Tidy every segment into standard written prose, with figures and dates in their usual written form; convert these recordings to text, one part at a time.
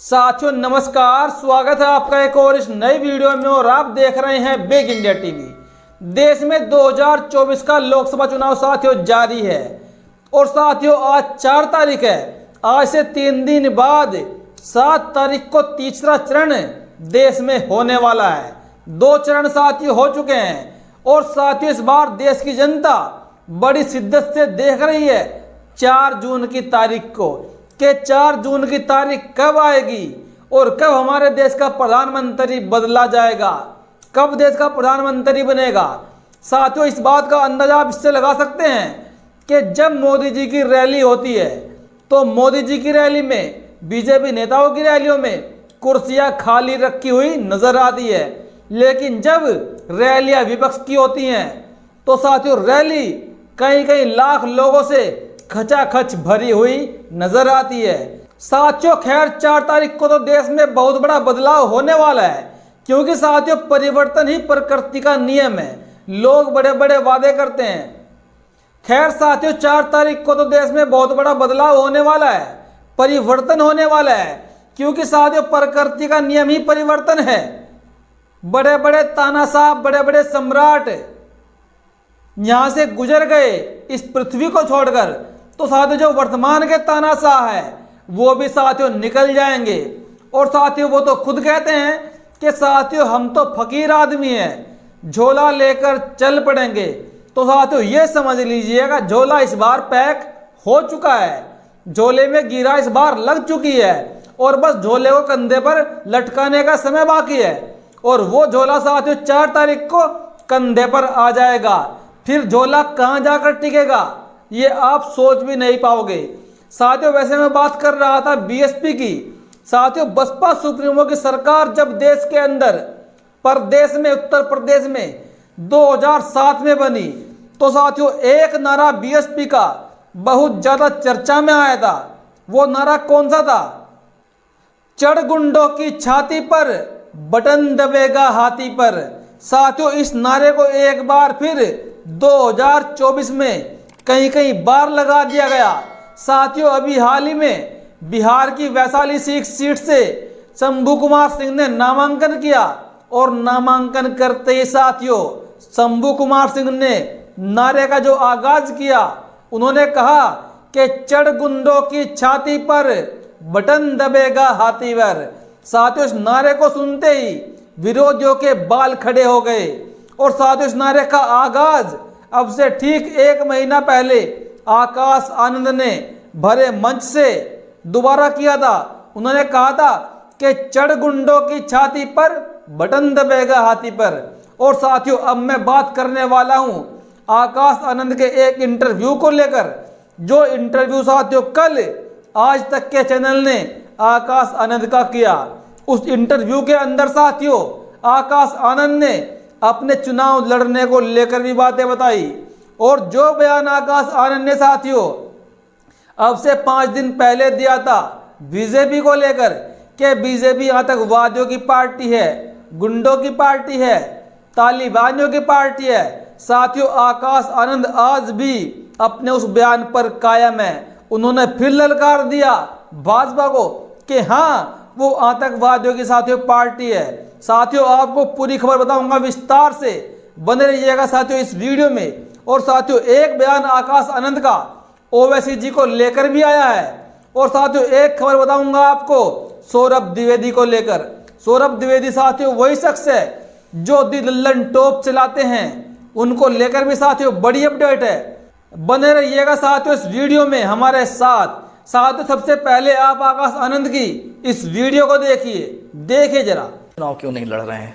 साथियों नमस्कार, स्वागत है आपका एक और इस नई वीडियो में और आप देख रहे हैं बिग इंडिया टीवी। देश में 2024 का लोकसभा चुनाव साथियों जारी है और साथियों आज 4 तारीख है। आज से 3 दिन बाद 7 तारीख को तीसरा चरण देश में होने वाला है। 2 चरण साथियों हो चुके हैं और साथियों इस बार देश की जनता बड़ी शिद्दत से देख रही है 4 जून की तारीख को कि 4 जून की तारीख कब आएगी और कब हमारे देश का प्रधानमंत्री बदला जाएगा, कब देश का प्रधानमंत्री बनेगा। साथियों इस बात का अंदाजा आप इससे लगा सकते हैं कि जब मोदी जी की रैली होती है तो मोदी जी की रैली में, बीजेपी नेताओं की रैलियों में कुर्सियां खाली रखी हुई नजर आती है, लेकिन जब रैलियां विपक्ष की होती हैं तो साथियों रैली कई कई लाख लोगों से खचाखच भरी हुई नजर आती है। साथियों खैर 4 तारीख को तो देश में बहुत बड़ा बदलाव होने वाला है, क्योंकि साथियों परिवर्तन ही प्रकृति का नियम है। लोग बड़े बड़े वादे करते हैं। खैर साथियों 4 तारीख को तो देश में बहुत बड़ा बदलाव होने वाला है, परिवर्तन होने वाला है, क्योंकि साथियों प्रकृति का नियम ही परिवर्तन है। बड़े बड़े तानाशाह, बड़े बड़े सम्राट यहां से गुजर गए इस पृथ्वी को छोड़कर, तो साथियों जो वर्तमान के तानाशाह है वो भी साथियों निकल जाएंगे। और साथियों वो तो खुद कहते हैं कि साथियों हम तो फकीर आदमी हैं, झोला लेकर चल पड़ेंगे। तो साथियों ये समझ लीजिएगा झोला इस बार पैक हो चुका है, झोले में गिरा इस बार लग चुकी है और बस झोले को कंधे पर लटकाने का समय बाकी है और वो झोला साथियों 4 तारीख को कंधे पर आ जाएगा। फिर झोला कहां जाकर टिकेगा ये आप सोच भी नहीं पाओगे। साथियों वैसे मैं बात कर रहा था बीएसपी की। साथियों बसपा सुप्रीमो की सरकार जब देश के अंदर प्रदेश में, उत्तर प्रदेश में 2007 में बनी तो साथियों एक नारा बीएसपी का बहुत ज्यादा चर्चा में आया था। वो नारा कौन सा था? चढ़ गुंडों की छाती पर, बटन दबेगा हाथी पर। साथियों इस नारे को एक बार फिर 2024 में कहीं कहीं बार लगा दिया गया। साथियों अभी हाल ही में बिहार की वैशाली सीट से शंभू कुमार सिंह ने नामांकन किया और नामांकन करते ही साथियों शंभू कुमार सिंह ने नारे का जो आगाज किया, उन्होंने कहा कि चढ़ गुंडों की छाती पर, बटन दबेगा हाथी पर। साथियों इस नारे को सुनते ही विरोधियों के बाल खड़े हो गए और साथियों इस नारे का आगाज अब से ठीक 1 महीना पहले आकाश आनंद ने भरे मंच से दोबारा किया था। उन्होंने कहा था कि चढ़ गुंडों की छाती पर, बटन दबेगा हाथी पर। और साथियों अब मैं बात करने वाला हूं आकाश आनंद के एक इंटरव्यू को लेकर, जो इंटरव्यू साथियों कल आज तक के चैनल ने आकाश आनंद का किया। उस इंटरव्यू के अंदर साथियों आकाश आनंद ने अपने चुनाव लड़ने को लेकर भी बातें बताई और जो बयान आकाश आनंद ने साथियों अब से 5 दिन पहले दिया था बीजेपी को लेकर कि बीजेपी आतंकवादियों की पार्टी है, गुंडों की पार्टी है, तालिबानियों की पार्टी है। साथियों आकाश आनंद आज भी अपने उस बयान पर कायम है। उन्होंने फिर ललकार दिया भाजपा को कि हाँ वो आतंकवादियों की साथियों पार्टी है। साथियों आपको पूरी खबर बताऊंगा विस्तार से, बने रहिएगा साथियों इस वीडियो में। और साथियों एक बयान आकाश आनंद का ओवैसी जी को लेकर भी आया है और साथियों एक खबर बताऊंगा आपको सौरभ द्विवेदी को लेकर। सौरभ द्विवेदी साथियों वही शख्स है जो दी लल्लन टॉप चलाते हैं, उनको लेकर भी साथियों बड़ी अपडेट है। बने रहिएगा साथियों इस वीडियो में हमारे साथ। साथियों सबसे पहले आप आकाश आनंद की इस वीडियो को देखिए जरा। चुनाव क्यों नहीं लड़ रहे हैं?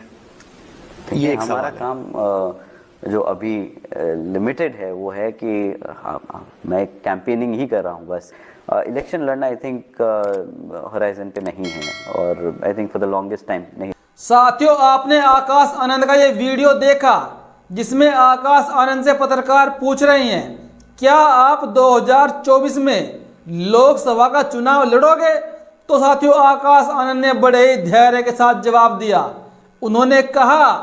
ये हमारा काम जो अभी लिमिटेड है वो है कि मैं कैंपेनिंग ही कर रहा हूँ बस। इलेक्शन लड़ना आई थिंक होराइजन पे नहीं है और I think for the longest time नहीं। साथियों आपने आकाश आनंद का ये वीडियो देखा जिसमें आकाश आनंद से पत्रकार पूछ रहे हैं क्या आप 2024 में लोकसभा का चुनाव लड़ोगे? तो साथियों आकाश आनंद ने बड़े ही धैर्य के साथ जवाब दिया। उन्होंने कहा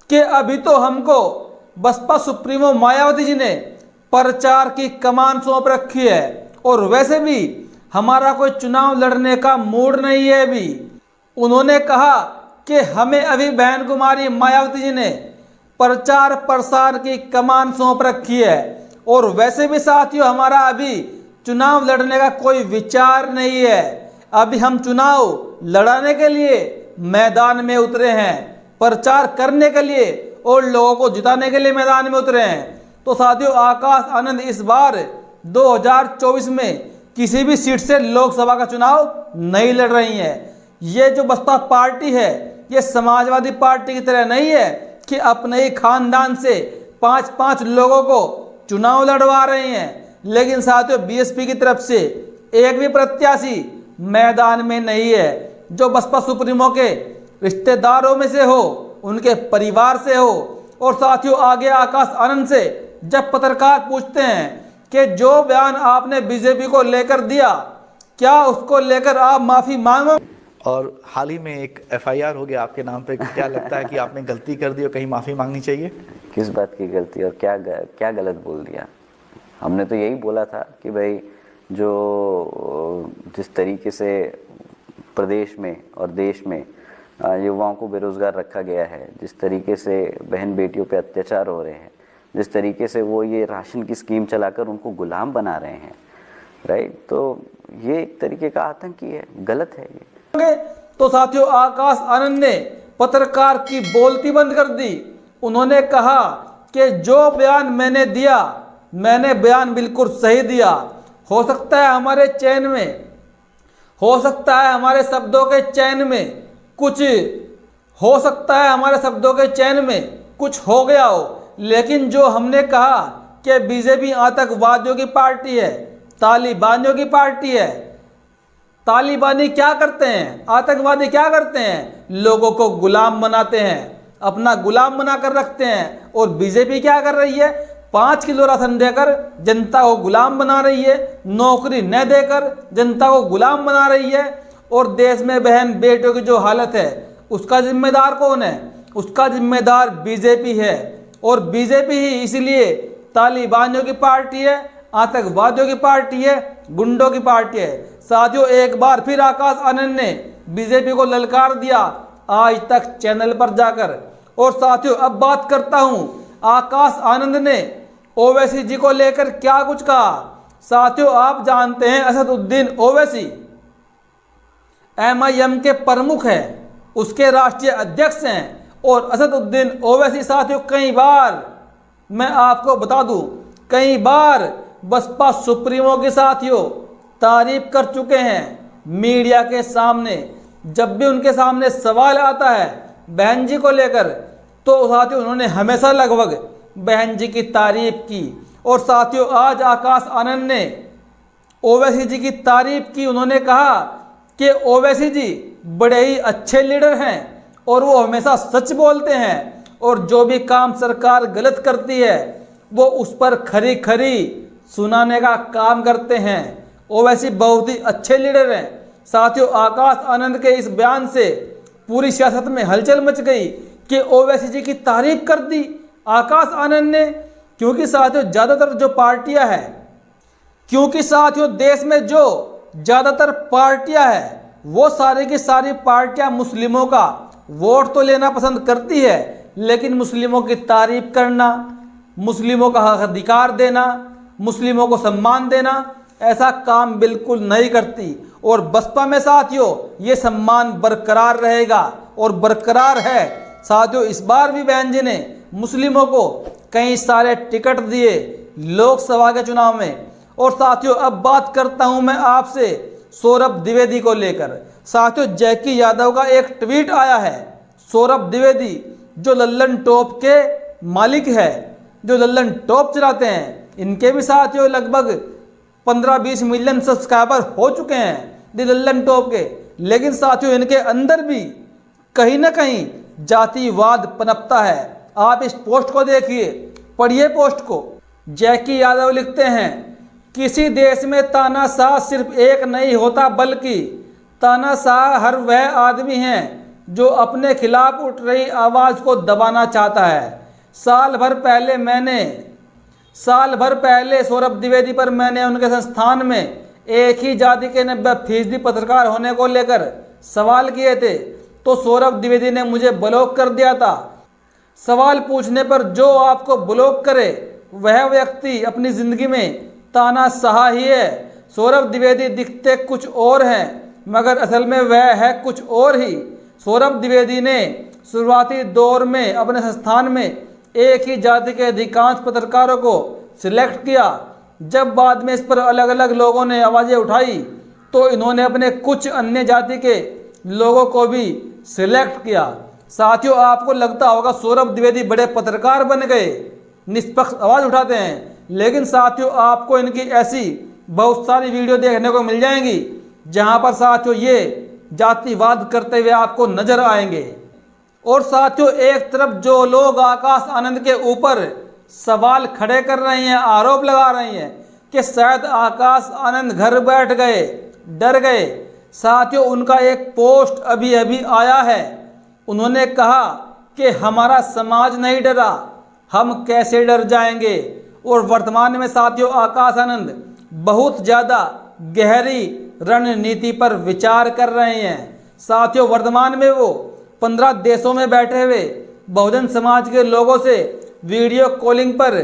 कि अभी तो हमको बसपा सुप्रीमो मायावती जी ने प्रचार की कमान सौंप रखी है और वैसे भी हमारा कोई चुनाव लड़ने का मूड नहीं है अभी। उन्होंने कहा कि हमें अभी बहन कुमारी मायावती जी ने प्रचार प्रसार की कमान सौंप रखी है और वैसे भी साथियों हमारा अभी चुनाव लड़ने का कोई विचार नहीं है। अभी हम चुनाव लड़ाने के लिए मैदान में उतरे हैं, प्रचार करने के लिए और लोगों को जिताने के लिए मैदान में उतरे हैं। तो साथियों आकाश आनंद इस बार 2024 में किसी भी सीट से लोकसभा का चुनाव नहीं लड़ रही हैं। ये जो बसपा पार्टी है ये समाजवादी पार्टी की तरह नहीं है कि अपने ही खानदान से 5-5 लोगों को चुनाव लड़वा रहे हैं, लेकिन साथियों बीएसपी की तरफ से एक भी प्रत्याशी मैदान में नहीं है जो बसपा सुप्रीमो के रिश्तेदारों में से हो, उनके परिवार से हो। और साथियों आगे आकाश आनंद से जब पत्रकार पूछते हैं कि जो बयान आपने बीजेपी को लेकर दिया, क्या उसको लेकर आप माफी मांगो? और हाल ही में एक एफआईआर हो गया आपके नाम पे, क्या लगता है कि आपने गलती कर दी और कहीं माफ़ी मांगनी चाहिए? किस बात की गलती और क्या गलत बोल दिया? हमने तो यही बोला था कि भाई जो जिस तरीके से प्रदेश में और देश में युवाओं को बेरोज़गार रखा गया है, जिस तरीके से बहन बेटियों पे अत्याचार हो रहे हैं, जिस तरीके से वो ये राशन की स्कीम चलाकर उनको गुलाम बना रहे हैं, राइट, तो ये एक तरीके का आतंकी है, गलत है ये। तो साथियों आकाश आनंद ने पत्रकार की बोलती बंद कर दी। उन्होंने कहा कि जो बयान मैंने दिया, मैंने बयान बिल्कुल सही दिया। हो सकता है हमारे चयन में, हो सकता है हमारे शब्दों के चयन में कुछ हो सकता है, हमारे शब्दों के चयन में कुछ हो गया हो, लेकिन जो हमने कहा कि बीजेपी आतंकवादियों की पार्टी है, तालिबानियों की पार्टी है। तालिबानी क्या करते हैं, आतंकवादी क्या करते हैं? लोगों को गुलाम बनाते हैं, अपना गुलाम बनाकर रखते हैं। और बीजेपी क्या कर रही है? 5 किलो राशन देकर जनता को गुलाम बना रही है, नौकरी न देकर जनता को गुलाम बना रही है। और देश में बहन बेटियों की जो हालत है उसका जिम्मेदार कौन है? उसका जिम्मेदार बीजेपी है। और बीजेपी ही इसलिए तालिबानियों की पार्टी है, आतंकवादियों की पार्टी है, गुंडों की पार्टी है। साथियों एक बार फिर आकाश आनंद ने बीजेपी को ललकार दिया आज तक चैनल पर जाकर। और साथियों अब बात करता हूं आकाश आनंद ने ओवैसी जी को लेकर क्या कुछ कहा। साथियों आप जानते हैं असदुद्दीन ओवैसी MIM के प्रमुख हैं, उसके राष्ट्रीय अध्यक्ष हैं। और असदुद्दीन ओवैसी साथियों कई बार, मैं आपको बता दूं, कई बार बसपा सुप्रीमो के साथियों तारीफ कर चुके हैं मीडिया के सामने। जब भी उनके सामने सवाल आता है बहन जी को लेकर तो साथियों उन्होंने हमेशा लगभग बहन जी की तारीफ की। और साथियों आज आकाश आनंद ने ओवैसी जी की तारीफ की। उन्होंने कहा कि ओवैसी जी बड़े ही अच्छे लीडर हैं और वो हमेशा सच बोलते हैं और जो भी काम सरकार गलत करती है वो उस पर खरी खरी सुनाने का काम करते हैं। ओवैसी बहुत ही अच्छे लीडर हैं। साथियों आकाश आनंद के इस बयान से पूरी सियासत में हलचल मच गई कि ओवैसी जी की तारीफ कर दी आकाश आनंद ने। क्योंकि साथियों ज़्यादातर जो पार्टियां हैं, क्योंकि साथियों देश में जो ज़्यादातर पार्टियां हैं वो सारी की सारी पार्टियां मुस्लिमों का वोट तो लेना पसंद करती है, लेकिन मुस्लिमों की तारीफ करना, मुस्लिमों का हक अधिकार देना, मुस्लिमों को सम्मान देना, ऐसा काम बिल्कुल नहीं करती। और बसपा में साथियों ये सम्मान बरकरार रहेगा और बरकरार है। साथियों इस बार भी बहन जी ने मुस्लिमों को कई सारे टिकट दिए लोकसभा के चुनाव में। और साथियों अब बात करता हूं मैं आपसे सौरभ द्विवेदी को लेकर। साथियों जैकी यादव का एक ट्वीट आया है। सौरभ द्विवेदी जो लल्लन टॉप के मालिक है, जो लल्लन टॉप चलाते हैं, इनके भी साथियों लगभग 15-20 मिलियन सब्सक्राइबर हो चुके हैं लल्लन टॉप के। लेकिन साथियों इनके अंदर भी कहीं ना कहीं जातिवाद पनपता है। आप इस पोस्ट को देखिए, पढ़िए पोस्ट को। जैकी यादव लिखते हैं, किसी देश में तानाशाह सिर्फ एक नहीं होता, बल्कि तानाशाह हर वह आदमी है जो अपने खिलाफ उठ रही आवाज़ को दबाना चाहता है। साल भर पहले सौरभ द्विवेदी पर मैंने उनके संस्थान में एक ही जाति के 90% पत्रकार होने को लेकर सवाल किए थे तो सौरभ द्विवेदी ने मुझे ब्लॉक कर दिया था। सवाल पूछने पर जो आपको ब्लॉक करे वह व्यक्ति अपनी जिंदगी में तानाशाह ही है। सौरभ द्विवेदी दिखते कुछ और हैं मगर असल में वह है कुछ और ही। सौरभ द्विवेदी ने शुरुआती दौर में अपने संस्थान में एक ही जाति के अधिकांश पत्रकारों को सिलेक्ट किया। जब बाद में इस पर अलग अलग लोगों ने आवाज़ें उठाई तो इन्होंने अपने कुछ अन्य जाति के लोगों को भी सिलेक्ट किया। साथियों, आपको लगता होगा सौरभ द्विवेदी बड़े पत्रकार बन गए, निष्पक्ष आवाज़ उठाते हैं, लेकिन साथियों आपको इनकी ऐसी बहुत सारी वीडियो देखने को मिल जाएंगी जहां पर साथियों ये जातिवाद करते हुए आपको नजर आएंगे। और साथियों, एक तरफ जो लोग आकाश आनंद के ऊपर सवाल खड़े कर रहे हैं, आरोप लगा रहे हैं कि शायद आकाश आनंद घर बैठ गए, डर गए। साथियों, उनका एक पोस्ट अभी अभी आया है। उन्होंने कहा कि हमारा समाज नहीं डरा, हम कैसे डर जाएंगे। और वर्तमान में साथियों आकाश आनंद बहुत ज़्यादा गहरी रणनीति पर विचार कर रहे हैं। साथियों, वर्तमान में वो 15 देशों में बैठे हुए बहुजन समाज के लोगों से वीडियो कॉलिंग पर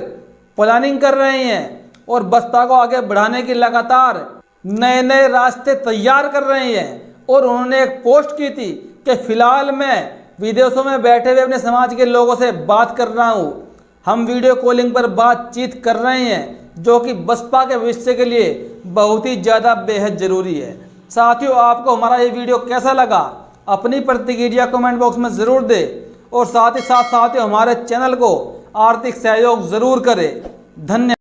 प्लानिंग कर रहे हैं और बसपा को आगे बढ़ाने की लगातार नए नए रास्ते तैयार कर रहे हैं। और उन्होंने एक पोस्ट की थी कि फिलहाल मैं विदेशों में बैठे हुए अपने समाज के लोगों से बात कर रहा हूँ, हम वीडियो कॉलिंग पर बातचीत कर रहे हैं जो कि बसपा के भविष्य के लिए बहुत ही ज़्यादा बेहद ज़रूरी है। साथियों, आपको हमारा ये वीडियो कैसा लगा अपनी प्रतिक्रिया कमेंट बॉक्स में ज़रूर दें और साथ ही साथ साथियों हमारे चैनल को आर्थिक सहयोग ज़रूर करें। धन्यवाद।